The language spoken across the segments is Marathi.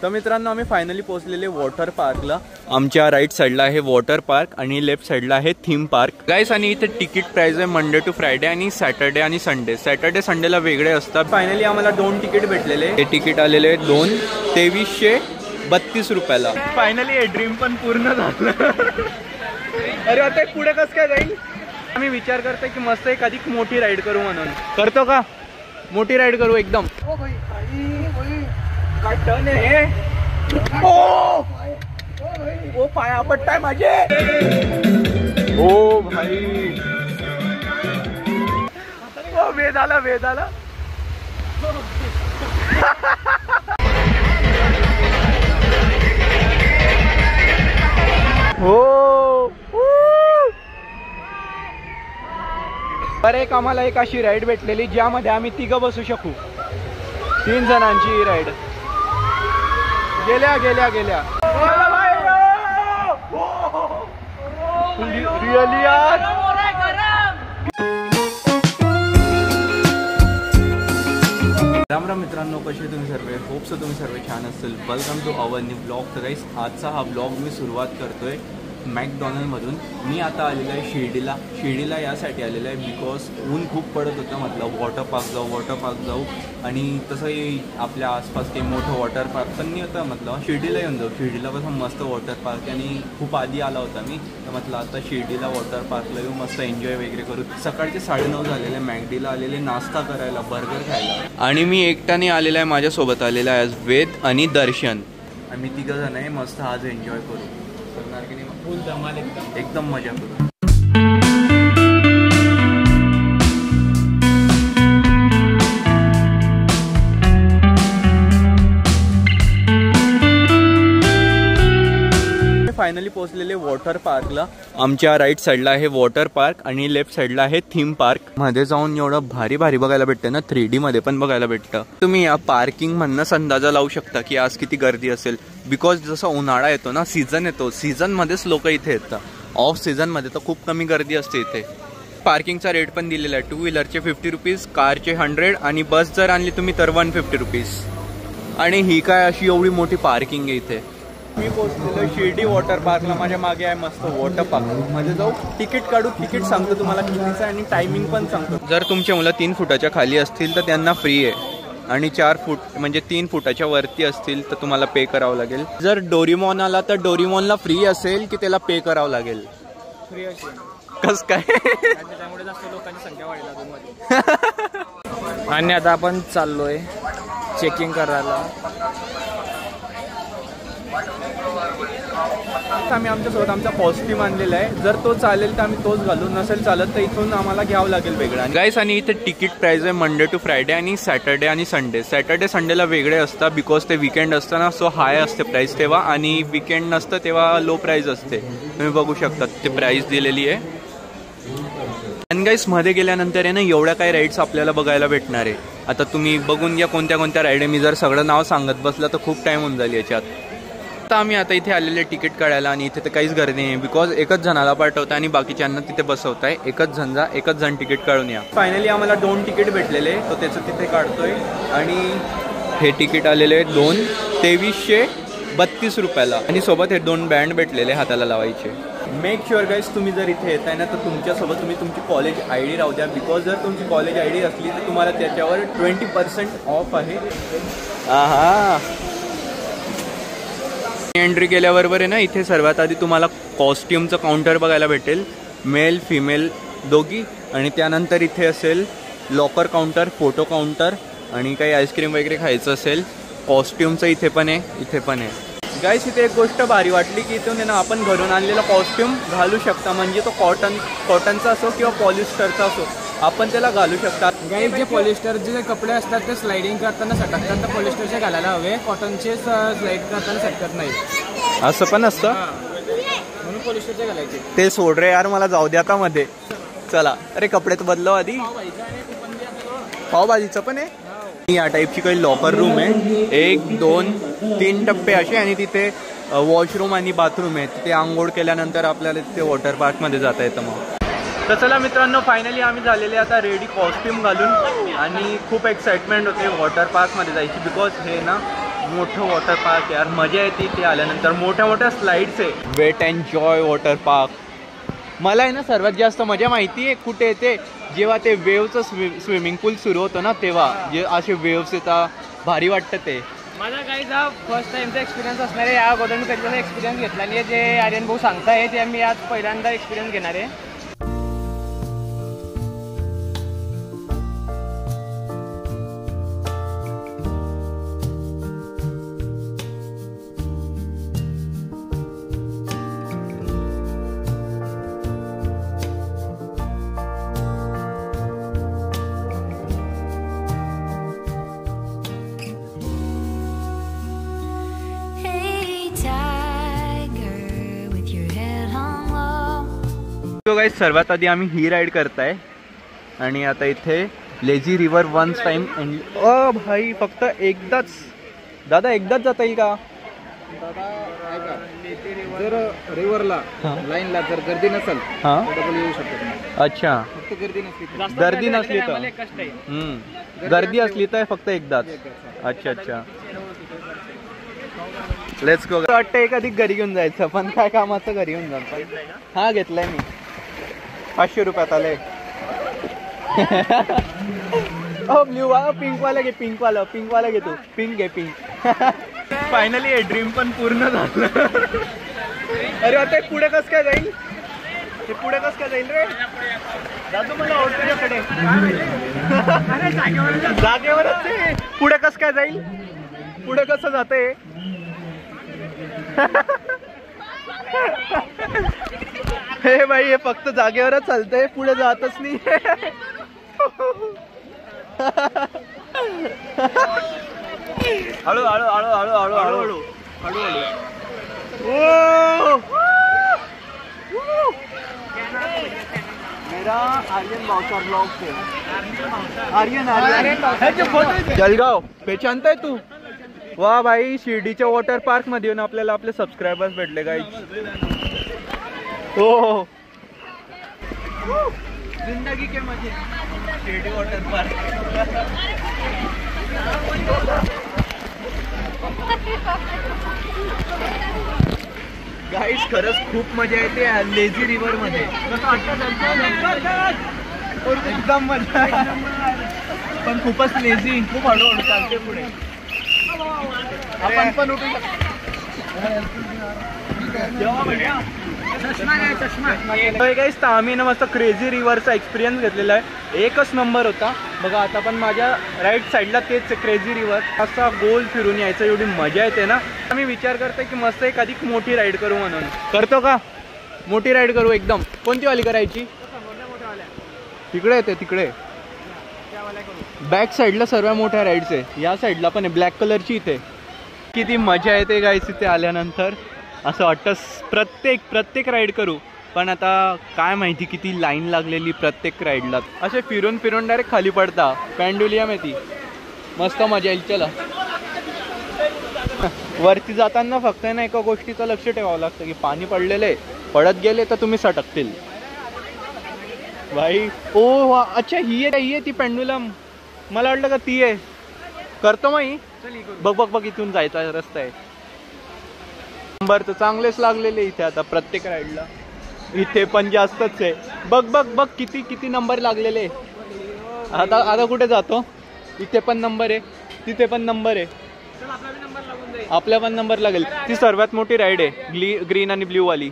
तर मित्रांनो आम्ही फायनली पोहोचलेले वॉटर पार्कला। आमच्या राईट साईडला आहे वॉटर पार्क आणि लेफ्ट साईडला आहे थीम पार्क गाइस। आणि इथे तिकीट प्राइस आहे मंडे टू फ्रायडे आणि सॅटर्डे आणि संडे। सॅटर्डे संडेला वेगळे असतात। फायनली आम्हाला 2 तिकीट भेटलेले। हे तिकीट आलेले 2332 रुपयाला। फायनली हे ड्रीम पण पूर्ण झालं। अरे आता पुढे कसं काय जाईल? आम्ही विचार करतोय की मस्त एक अधिक मोठी राईड करू म्हणून। करतो का? मोठी राईड करू एकदम। ओ भाई काय टर्न आहे। ओ पाय आपटताय माझे। ओ भाई ओ वेद आला वेद आला। हो तर एक आम्हाला एक अशी राईड भेटलेली ज्यामध्ये आम्ही 3 बसू शकू। 3 जणांची राईड। गेल्या गेल्या गेल्या रिअली यार। राम राम मित्रांनो, कसे तुम्ही सर्व? होप सो तुम्ही सर्व छान असेल। Welcome to our new blog. तर गाइस आजचा हा ब्लॉग मी सुरुवात करतोय मॅकडॉनल्डमधून। मी आता आलेलो आहे शिर्डीला यासाठी आलेलो आहे बिकॉज ऊन खूप पडत होतं। म्हटलं वॉटर पार्क जाऊ आणि तसंही आपल्या आसपास काही मोठं वॉटर पार्क पण नाही होतं। म्हटलं शिर्डीला येऊन जाऊ। शिर्डीला कसं मस्त वॉटर पार्क आणि खूप आधी आला होता मी, तर म्हटलं आता शिर्डीला वॉटर पार्कला येऊ, मस्त एन्जॉय वगैरे करू। सकाळचे 9:30 झालेले, मॅकडीला आलेले नाश्ता करायला, बर्गर खायला। आणि मी एकट्याने आलेला आहे, माझ्यासोबत आलेला आहे आज वेद आणि दर्शन। आम्ही 3 जण आहे, मस्त आज एन्जॉय करू। फुल धमाल एकदम मजा करू। फायनली पोहोचलेले वॉटर पार्कला। आमच्या राईट साईडला आहे वॉटर पार्क आणि लेफ्ट साईडला आहे थीम पार्क। मध्ये जाऊन एवढं भारी भारी बघायला भेटतं ना, 3D मध्ये पण बघायला भेटतं। तुम्ही या पार्किंग म्हणूनच अंदाजा लावू शकता की आज किती गर्दी असेल। बिकॉज जसं उन्हाळा येतो ना, सीझन येतो, सीझन मध्येच लोक इथे येतात। ऑफ सीझन मध्ये तर खूप कमी गर्दी असते इथे। पार्किंगचा रेट पण दिलेला आहे। 2 व्हीलरचे 50 रुपीज, कारचे 100 आणि बस जर आणली तुम्ही तर 150 रुपीज। आणि ही काय अशी एवढी मोठी पार्किंग आहे इथे। मी पोहोचलेलो शिर्डी वॉटर पार्कला। माझ्या मागे आहे मस्त वॉटर पार्क। मध्ये जाऊ, तिकीट काढू, तिकीट सांगतो तुम्हाला कितीचं आणि टायमिंग पण सांगतो। जर तुमचे मुलं 3 फुटाच्या खाली असतील तर त्यांना फ्री आहे आणि 4 फूट म्हणजे 3 फुटाच्या वरती असतील तर तुम्हाला पे करावं लागेल। जर डोरीमॉन आला तर डोरीमॉनला फ्री असेल की त्याला पे करावं लागेल? फ्री असेल। कस काय? त्यामुळे जास्त लोकांची संख्या वाढली अजून। आणि आता आपण चाललोय चेकिंग करायला। आम्ही आमच्यासोबत आमचा कॉस्ट्यूम आणलेला आहे। जर तो चालेल तर आम्ही तोच घालू, नसेल चालत तर इथून आम्हाला घ्यावं लागेल वेगळं गाइस। आणि इथे तिकीट प्राइस आहे मंडे टू फ्रायडे आणि सॅटर्डे आणि संडे। सॅटर्डे संडेला वेगळे असतात बिकॉज ते वीकेंड असतं ना, सो हाय असते प्राइस तेव्हा, आणि वीकेंड नसतं तेव्हा लो प्राइस असते। तुम्ही बघू शकता ते प्राइस दिलेली आहे। आणि गाइस मध्ये गेल्यानंतर आहे ना एवढ्या काही राईड्स आपल्याला बघायला भेटणार आहे। आता तुम्ही बघून घ्या कोणत्या कोणत्या राईड आहे। मी जर सगळं नाव सांगत बसलं तर खूप टाइम होऊन जाईल याच्यात। आता आम्ही आता इथे आलेले तिकीट काढायला आणि इथे तर काहीच गर्दी नाही बिकॉज एकच जणाला पाठवता आणि बाकीच्यांना तिथे बसवताय। एकच जण तिकीट काढून या। फायनली आम्हाला 2 तिकीट भेटलेले, तो त्याचं तिथे काढतोय। आणि हे तिकीट आलेले 2332 रुपयाला आणि सोबत हे 2 बँड भेटलेले हाताला लावायचे। मेक शुअर गाइस तुम्ही जर इथे येताय ना तर तुमच्यासोबत तुम्ही तुमची कॉलेज ID राहू द्या बिकॉज जर तुमची कॉलेज ID असली तर तुम्हाला त्याच्यावर 20% ऑफ आहे। आहा, एंट्री केल्याबरोबर आहे ना इथे सर्वात आधी तुम्हाला कॉस्ट्युमचं काउंटर बघायला भेटेल, मेल फिमेल दोघी। आणि त्यानंतर इथे असेल लॉकर काउंटर, फोटो काउंटर आणि काही आईस्क्रीम वगैरे खायचं असेल। कॉस्ट्युमचं इथे पण आहे गाइस। इथे एक गोष्ट भारी वाटली की इथून आहे ना आपण घरून आणलेला कॉस्ट्युम घालू शकता, म्हणजे तो कॉटनचा असो किंवा पॉलिस्टरचा असो, आपण त्याला घालू शकता। गाइस जे पॉलिस्टरचे कपडे असतात ते स्लाइडिंग करताना सटकतात, तर पॉलिस्टरचे घालायला हवे, कॉटनचे स्लाइड करताना सटकत नाही। असं पण असतं म्हणून पॉलिस्टरचे घालायचे। ते सोड रे यार, मला जाऊ दे आता मध्ये। चला अरे कपडे तर बदलव आधी। पावभाजीचं पण आहे। या टाईपची काही लॉकर रूम आहे, 1 2 3 टप्पे असे, आणि तिथे वॉशरूम आणि बाथरूम आहे। तिथे आंघोळ केल्यानंतर आपल्याला तिथे वॉटर पार्कमध्ये जाता येतं। मग तर चला मित्रांनो, फायनली आम्ही झालेले आता रेडी कॉस्ट्यूम घालून, आणि खूप एक्साइटमेंट होते वॉटर पार्कमध्ये जायची बिकॉज हे ना मोठं वॉटर पार्क यार, मजा येते ते आल्यानंतर. मोठ्या मोठ्या स्लाइड्स आहे. Wet and Joy Water Park. मला आहे ना सर्वात जास्त मजा माहिती आहे कुठे येते, जेव्हा ते वेव्हचं स्विमिंग पूल सुरू होतं ना, तेव्हा जे असे वेव्स येतात, भारी वाटतं ते. माझा काही फर्स्ट टाइमचा एक्सपिरियन्स असणार आहे. या अगोदर मी कधी एक्सपिरियन्स घेतला नाही. जे आर्यन भाऊ सांगताय ते मी आज पहिल्यांदा एक्सपिरियन्स घेणार आहे. गाइस सर्वात आधी आम्ही ही राईड करताय आणि आता इथे लेझी रिव्हर वन्स टाइम. ओ भाई फक्त एकदाच दादा, एकदाच जाता येईल का दादा? जर रिव्हरला लाईनला जर गर्दी नसेल डबल येऊ शकतो. अच्छा, फक्त गर्दी नसली, गर्दी नसली तर गर्दी असली तर फक्त एकदाच. अच्छा अच्छा, लेट्स गो. वाटतं एखादी घरी घेऊन जायचं, पण काय कामाचं घरी घेऊन जातो. हा घेतलाय मी, 500 रुपयात आले. ओ ब्ल्यू वाला, पिंक वाला घे, पिंक वाला घे तू. पिंक घे, पिंक. फायनली हे ड्रीम पण पूर्ण झालं. अरे आता पुढे कस काय जाईल, हे पुढे कस काय जाईल रे दादू? मला ऑटोच्याकडे जागेवरच आहे. पुढे कस काय जाईल, पुढे कसं जाते? हे भाई हे फक्त जागेवरच चालतंय, पुढे जातच नाही. हळू हळू हळू हळू हळू हळू हळू हळू हळू. मेरा आर्यन भावचा ब्लॉग से. आर्यन जलगाव पहचानताय तू? वा भाई, शिर्डीच्या वॉटर पार्क मध्ये येऊन आपल्याला आपले सबस्क्रायबर्स भेटले गाइस. हो, जिंदगी के मजे, शिर्डी वॉटर पार्क. गाइस खरंच खूप मजा येते लेझी रिव्हर मध्ये. एकदम मजा, पण खूपच लेझी, खूप हळूहळू चालते पुढे. आपण पण उठू शकतो. आम्ही ना मस्त क्रेझी रिव्हरचा एक्सपिरियन्स घेतलेला आहे. एकच नंबर होता बघा. आता पण माझ्या राईट साईडला तेच क्रेझी रिव्हर. असा गोल फिरून यायचं, एवढी मजा येते ना. आम्ही विचार करतोय की मस्त एखादी मोठी राईड करू म्हणून. करतो का? मोठी राईड करू एकदम. कोणती वाली करायची? तिकडे येते, तिकडे बॅक साईडला सर्व मोठ्या राईड्स आहे. या साईडला पण आहे ब्लॅक कलरची. इथे किती मजा येते गाईस इथे आल्यानंतर. असं वाटतं प्रत्येक राईड करू, पण आता काय माहिती किती लाईन लागलेली प्रत्येक राईडला. असे फिरून फिरून डायरेक्ट खाली पडता. पॅन्डुलियम आहे ती, मस्त मजा येईल. चला वरती जाताना फक्त ना एका गोष्टीचं लक्ष ठेवावं लागतं की पाणी पडलेले, पडत गेले तर तुम्ही सटकतील भाई. ओ अच्छा, ही आहे ती पेंडुलम. मला वाटलं का ती आहे. करतो मग ही. बघ इथून जायचा रस्ता आहे. नंबर तर चांगलेच लागलेले इथे आता प्रत्येक राईडला. इथे पण जास्तच आहे. बघ किती नंबर लागलेले. आता कुठे जातो? इथे पण नंबर आहे, तिथे पण नंबर आहे. आपल्या पण नंबर लागेल. ती सर्वात मोठी राईड आहे, ग्रीन आणि ब्ल्यू वाली.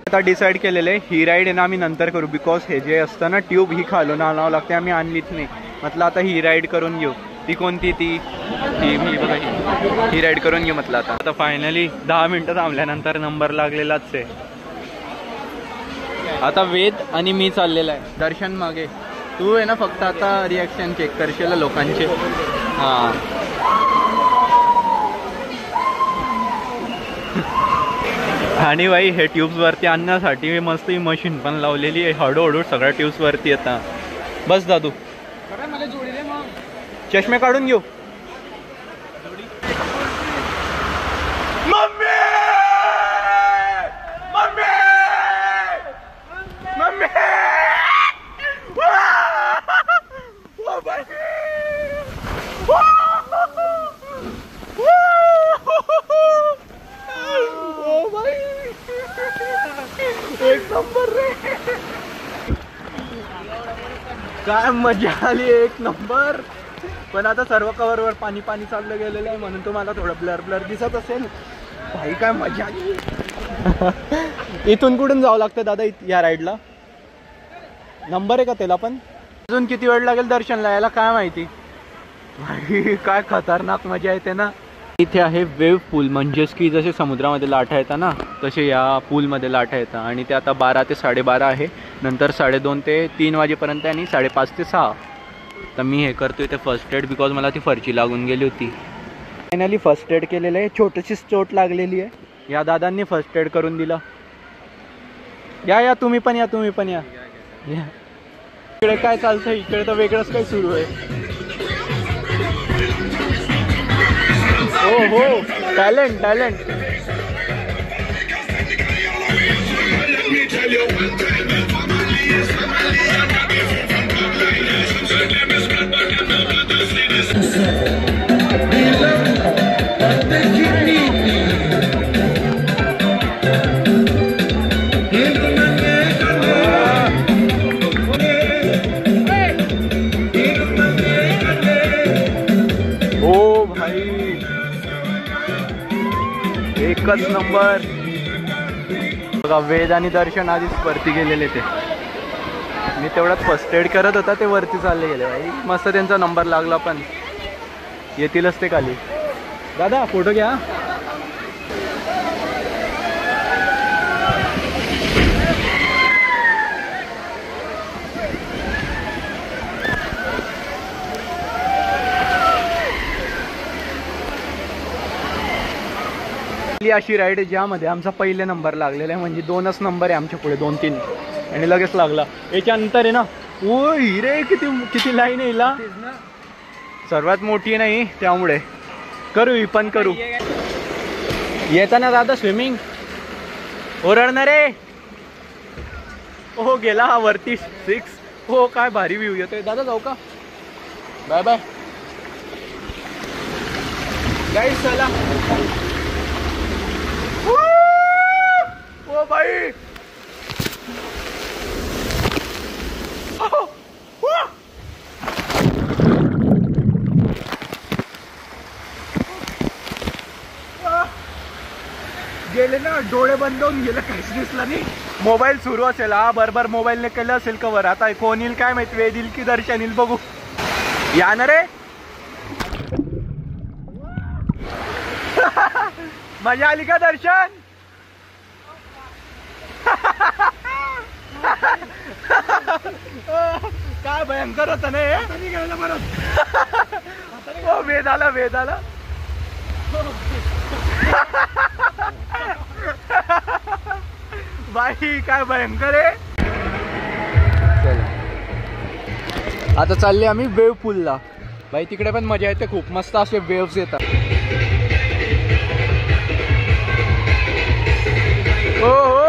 आता डिसाईड केलेलं आहे ही राईड आहे ना आम्ही नंतर करू. बिकॉज हे जे असतं ना ट्यूब, ही खालून आणावं लागते. आम्ही आणलीच नाही. म्हटलं आता ही राईड करून घेऊ. ती कोणती? ती बघा, ही राईड करून घेऊ म्हटलं. आता फायनली 10 मिनिटं थांबल्यानंतर नंबर लागलेलाच आहे. आता वेद आणि मी चाललेला आहे. दर्शन मागे तू आहे ना, फक्त आता रिॲक्शन चेक करशील लोकांचे. हां आणि बाई हे ट्यूब्स वरती आणण्यासाठी मी मस्त ही मशीन पण लावलेली आहे. हळूहळू सगळ्या ट्यूब्स वरती येतात. बस दादू, चष्मे काढून घेऊ. एक नंबर रे, काय मजा आली, एक नंबर. पण आता सर्व कव्हरवर पाणी पाणी चाललं गेलेलं आहे म्हणून तुम्हाला थोडं ब्लर ब्लर दिसत असेल. भाई काय मजा आली. इथून कुठून जावं लागतं दादा या राईडला? नंबर आहे का त्याला पण? अजून किती वेळ लागेल दर्शनला यायला काय माहिती. भाई काय खतरनाक मजा येते ना. इथे आहे वेव्ह पूल, म्हणजेच की जसे समुद्रामध्ये लाटा येतात ना तसे या पूलमध्ये लाटा येतात. आणि ते आता 12 ते 12:30 आहे, नंतर 2:30 ते 3 वाजेपर्यंत आणि 5:30 ते 6. तर मी हे करतोय ते फर्स्ट एड, बिकॉज मला ती फरची लागून गेली होती. फायनली फर्स्ट एड केलेलं आहे. छोटीशीच चोट लागलेली आहे. या दादांनी फर्स्ट एड करून दिलं. या तुम्ही पण या, तुम्ही पण या. इकडे काय चालतंय, इकडे तर वेगळंच काही सुरू आहे. हो हो, टॅलेंट टॅलेंट. ओ भाई एकच नंबर. बघा वेद आणि दर्शन आधीच वरती गेलेले, ते मी तेवढ्यात फर्स्ट एड करत होता, ते वरती चालले गेले. भाई मस्त त्यांचा नंबर लागला, पण येतीलच ते खाली. दादा फोटो घ्या. अशी राईड ज्यामध्ये आमचा पहिले नंबर लागलेला आहे, म्हणजे 2च नंबर आहे आमच्या पुढे, 2-3 आणि लगेच लागला. याच्या अंतर आहे ना, ओ हिरे किती किती लाईन आहे हिला, सर्वात मोठी नाही त्यामुळे करू ही पण करू. येताना दादा स्विमिंग ओरडणार रे. हो गेला हा वरती 6. हो काय भारी व्ह्यू येतोय. दादा जाऊ का? बाय बाय गाईस, चला. ओ भाई गेले ना, डोळे बंद होऊन गेले, काहीच दिसलं नाही. मोबाईल सुरू असेल, हा बरोबर मोबाईलने केलं असेल कवर. आता कोण येईल काय माहिती, वेद येईल की दर्शन येईल, बघू. या ना रे. मजा आली का दर्शन? काय भयंकर होतं ना हे. वेद आला, वेद आला. बाई काय भयंकर आहे. आता चालले आम्ही वेव्ह पूलला. बाई तिकडे पण मजा येते खूप, मस्त असे वेव्हज येतात. हो हो,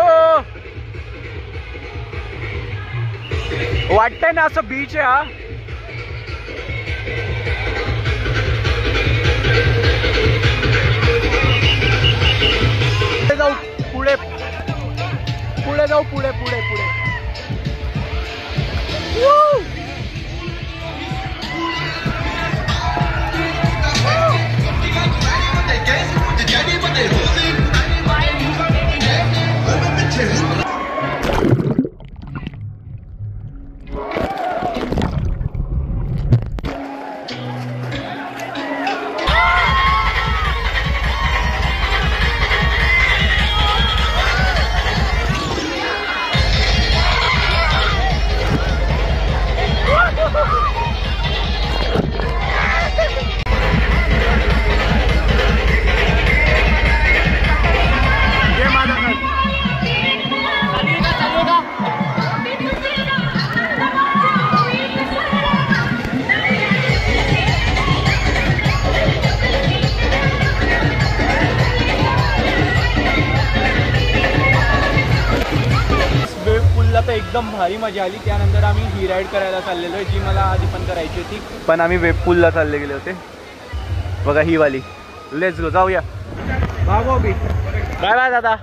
वाटतंय ना असं बीच आहे हा. जाऊ पुढे पुढे, जाऊ पुढे पुढे पुढे. एकदम भारी मजा आली. त्यानंतर आम्ही ही राईड करायला चाललेलो आहे, जी मला आधी पण करायची होती, पण आम्ही वेब पूलला चालले गेले होते. बघा ही वाली. लेट्स गो, जाऊया. बाय बाय दादा.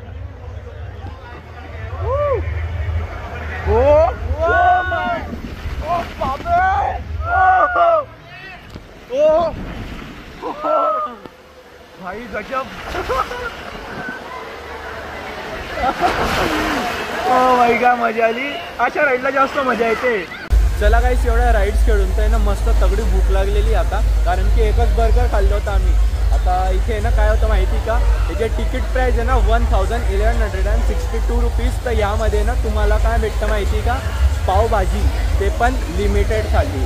भाई गजब. भाई काय मजा आली. अशा राईडला जास्त मजा येते. चला गाईस, एवढ्या राईड्स खेळून तर ना मस्त तगडी भूक लागलेली आता, कारण की एकच बर्गर खाल्लं होतं आम्ही. आता इथे ना काय होतं माहिती का, याचे तिकीट प्राईस आहे ना 1162 रुपीज. तर यामध्ये ना तुम्हाला काय भेटतं माहिती का, पावभाजी, ते पण लिमिटेड थाली.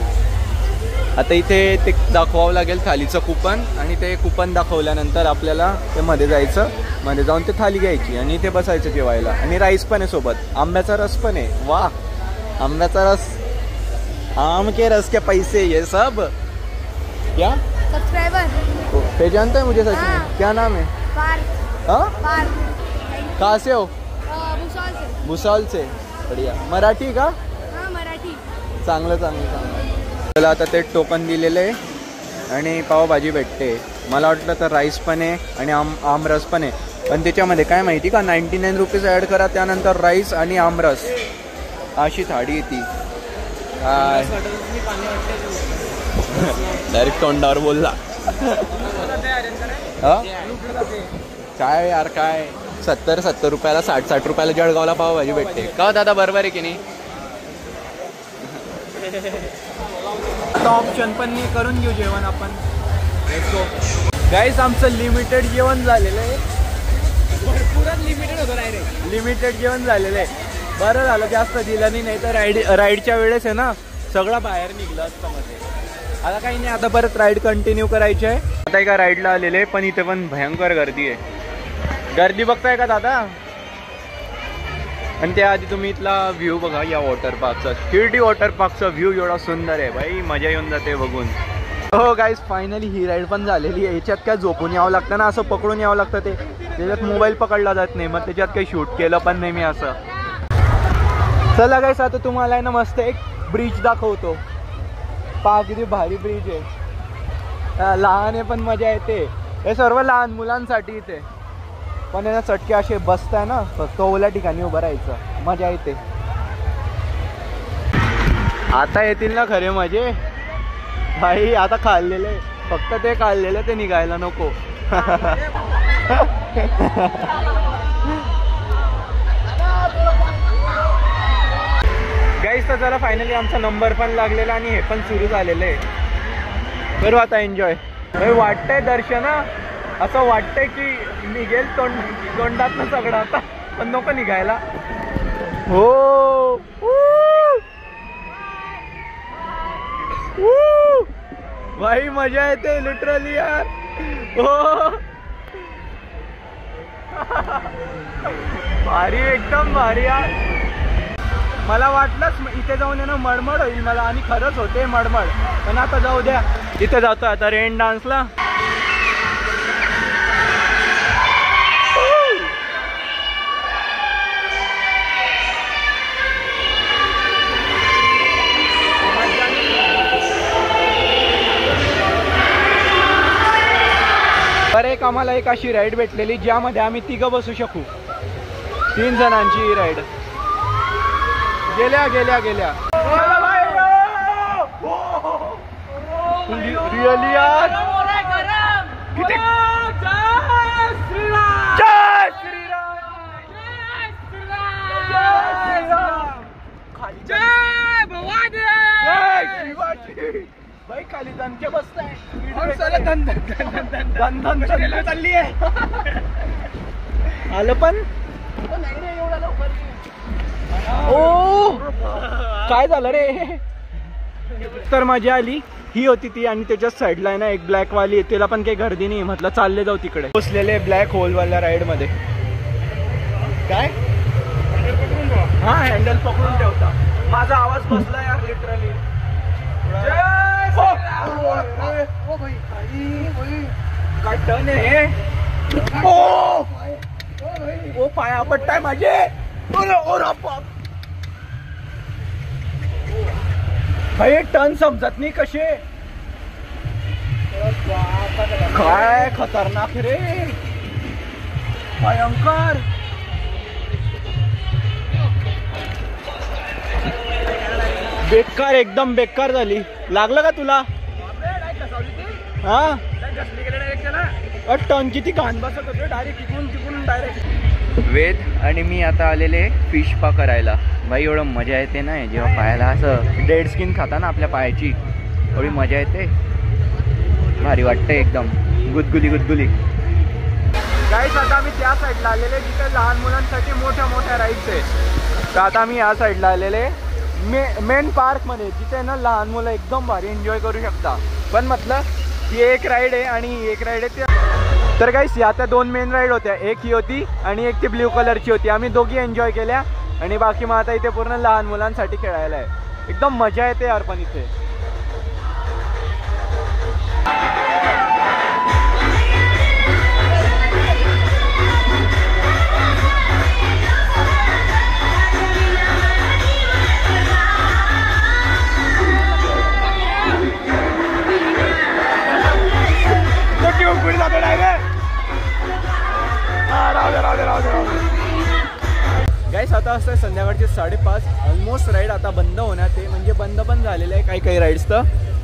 आता इथे ते दाखवावं लागेल थालीचं कुपन, आणि ते कुपन दाखवल्यानंतर आपल्याला ते मध्ये जायचं, मध्ये जाऊन ते थाली घ्यायची आणि इथे बसायचं जेवायला. आणि राईस पण आहे सोबत, आंब्याचा रस पण आहे. वाह, आंब्याचा रस, आम के रस के पैसे, ये सब क्या सब्सक्राइबर पहचानता है मुझे सच में? क्या नाम है? पार्थ. हाँ, कहाँ से हो? भुसावळ से. भुसावळ से. बढ़िया. मराठी का? हाँ, मराठी. चांगलं चांगलं चांगलं. चला आता ते टोकन दिलेलं आहे आणि पावभाजी भेटते. मला वाटलं तर राईस पण आहे आणि आमरस पण आहे, पण त्याच्यामध्ये काय माहिती का 99 रुपीज ॲड करा, त्यानंतर राईस आणि आमरस अशी थाळी येते. काय डायरेक्ट तोंडावर बोलला. काय यार, काय 70 रुपयाला 60 रुपयाला जळगावला पावभाजी भेटते का दादा? बरोबर आहे की नाही? आता ऑप्शन पण नाही, करून घेऊ जेवण आपण. गाईस, आमचं लिमिटेड जेवण झालेलं आहे. भरपूरच लिमिटेड होतं डायरेक्ट. लिमिटेड जेवण झालेलं आहे. बरं झालं जास्त दिलं नाही, तर राईडच्या वेळेस आहे ना सगळं बाहेर निघलं असतं मध्ये. आता काही नाही, आता परत राईड कंटिन्यू करायची आहे. आता एका राईडला आलेले, पण इथे पण भयंकर गर्दी आहे. गर्दी बघताय का दादा? आणि त्याआधी तुम्ही इथला व्ह्यू बघा या वॉटर पार्कचा. शिर्डी वॉटर पार्कचा व्ह्यू एवढा सुंदर आहे भाई, मजा येऊन जाते बघून. हो गाईज, फायनली ही राईड पण झालेली आहे. याच्यात काय झोपून यावं लागतं ना, असं पकडून यावं लागतं. ते त्याच्यात मोबाईल पकडला जात नाही, मग त्याच्यात काही शूट केलं पण नाही मी असं. चला गाईज, आता तुम्हाला आहे ना मस्त एक ब्रिज दाखवतो. पहा किती भारी ब्रिज आहे. लहान आहे पण मजा येते. हे सर्व लहान मुलांसाठी इथे, पण आहे ना चटके असे बसताय ना, फक्त ओल्या ठिकाणी उभं राहायचं, मजा येते. आता येतील ना खरे मजे भाई. आता खाल्लेले, फक्त ते खाल्लेले ते निघायला नको. गाईस, तर चला फायनली आमचा नंबर पण लागलेला आणि हे पण सुरू झालेलं आहे. करू आता एन्जॉय. वाटतंय दर्शना, असं वाटतंय की निघेल तोंडात ना सगळं आता, पण नको निघायला. हो, भाई मजा येते लिटरली यार. हो, भारी, एकदम भारी यार. मला वाटलंच इथे जाऊन आहे ना मळमळ होईल मला, आणि खरंच होते मळमळ. पण आता जाऊ द्या, इथे जातो आता रेन डान्सला. तर एक आम्हाला एक अशी राईड भेटलेली ज्यामध्ये आम्ही 3 बसू शकू. 3 जणांची राईड. गेल्या रिअली यार. किती भाई खाली दणके बसताय. चालली आहे. आलं पण ओ, काय झालं रे. तर मजा आली. ही होती ती, आणि त्याच्याच साईडला आहे ना एक ब्लॅक वाली आहे, त्याला पण काही गर्दी नाही. म्हटलं चालले जाऊ तिकडे. बसलेले ब्लॅक होल वाल्या राईड मध्ये. काय हा, हँडल पकडून ठेवता. माझा आवाज बसला यार लिटरली. काय टर्न आहे. ओ पाय आपटताय माझे. भाई टर्न समजत नाही कसे. काय खतरनाक रे, भयंकर. बेकार, एकदम बेकार झाली. लागलं का तुला? हा, टन किती घाण बसत होतो डायरेक्ट तिकून डायरेक्ट. वेद आणि मी आता आलेले फिश पा करायला. भाई एवढं मजा येते ना जेव्हा पायाला असं डेड स्किन खाता ना आपल्या पायाची, एवढी मजा येते, भारी वाटते एकदम, गुदगुली. गाईस आता आम्ही त्या साईडला आलेले जिथे लहान मुलांसाठी मोठ्या राईड्स आहे. तर आता आम्ही या साईडला आलेले मेन पार्कमध्ये, जिथे ना लहान मुलं एकदम भारी एन्जॉय करू शकता. पण म्हटलं ही एक राईड आहे आणि एक राईड आहे तर गाईस या त्या 2 मेन राईड होत्या. एक ही होती आणि एक ती ब्ल्यू कलरची होती. आम्ही दोघी एन्जॉय केल्या आणि बाकी मग आता इथे पूर्ण लहान मुलांसाठी खेळायला आहे. एकदम मजा येते यार पण इथे. गाईस आता असं संध्याकाळचे 5:30. ऑलमोस्ट राईड आता बंद होण्यात आहे, म्हणजे बंद पण झालेलं आहे काही राईड्स तर.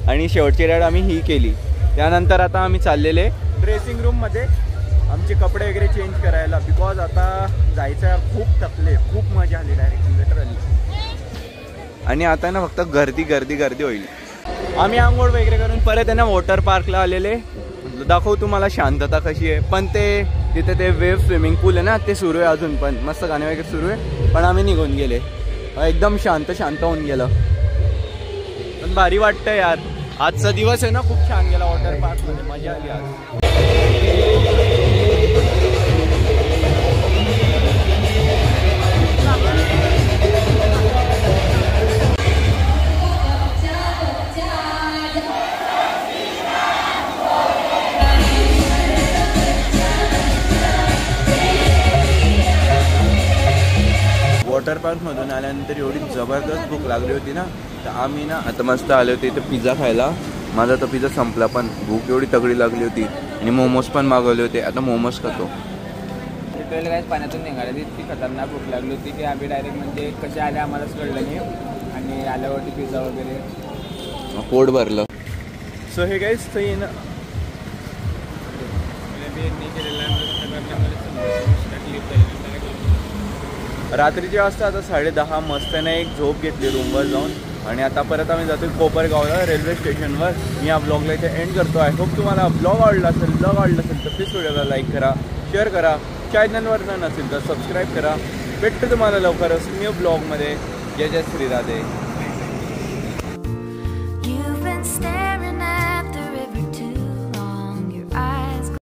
आणि शेवटची राईड आम्ही ही केली. त्यानंतर आता आम्ही चाललेले ड्रेसिंग रूममध्ये आमचे कपडे वगैरे चेंज करायला, बिकॉज आता जायचं आहे. खूप थकले, खूप मजा आली डायरेक्ट लिटरली. आणि आता ना फक्त गर्दी होईल. आम्ही आंघोळ वगैरे करून परत आहे ना वॉटर पार्कला आलेले. दाखवू तुम्हाला शांतता कशी आहे. पण तिथे ते वेव्ह स्विमिंग पूल आहे ना, ते सुरू आहे अजून पण, मस्त गाणे वगैरे सुरू आहे. पण आम्ही निघून गेले, एकदम शांत होऊन गेलं. पण भारी वाटतं यार, आजचा दिवस आहे ना खूप छान गेला वॉटर पार्कमध्ये, मजा आली आज. वॉटर पार्कमधून आल्यानंतर एवढी जबरदस्त भूक लागली होती ना, तर आम्ही ना आता मस्त आले होते इथं पिझ्झा खायला. माझा तर पिझ्झा संपला, पण भूक एवढी तगडी लागली होती. आणि मोमोज पण मागवले होते, आता मोमोज खातो. लिटरली गाईस पाण्यातून निघाले, इतकी खतरनाक भूक लागली होती की आम्ही डायरेक्ट म्हणजे कसे आले आम्हालाच कळलं नाही. आणि आल्यावरती पिझ्झा वगैरे पोट भरलं. सो हे गाईस सही ना रात्रीची वाजता आता 10:30 मस्ताने एक झोप घेतली रूमवर जाऊन. आणि आता परत आम्ही जातो कोपरगावला रेल्वे स्टेशनवर. मी या ब्लॉगला इथे एंड करतो. आय होप तुम्हाला ब्लॉग आवडला असेल तर प्लीज व्हिडिओला लाईक करा, शेअर करा. चॅनलवर नसेल तर सबस्क्राईब करा. भेटतो तुम्हाला लवकरच न्यू ब्लॉगमध्ये. जय श्री राधे.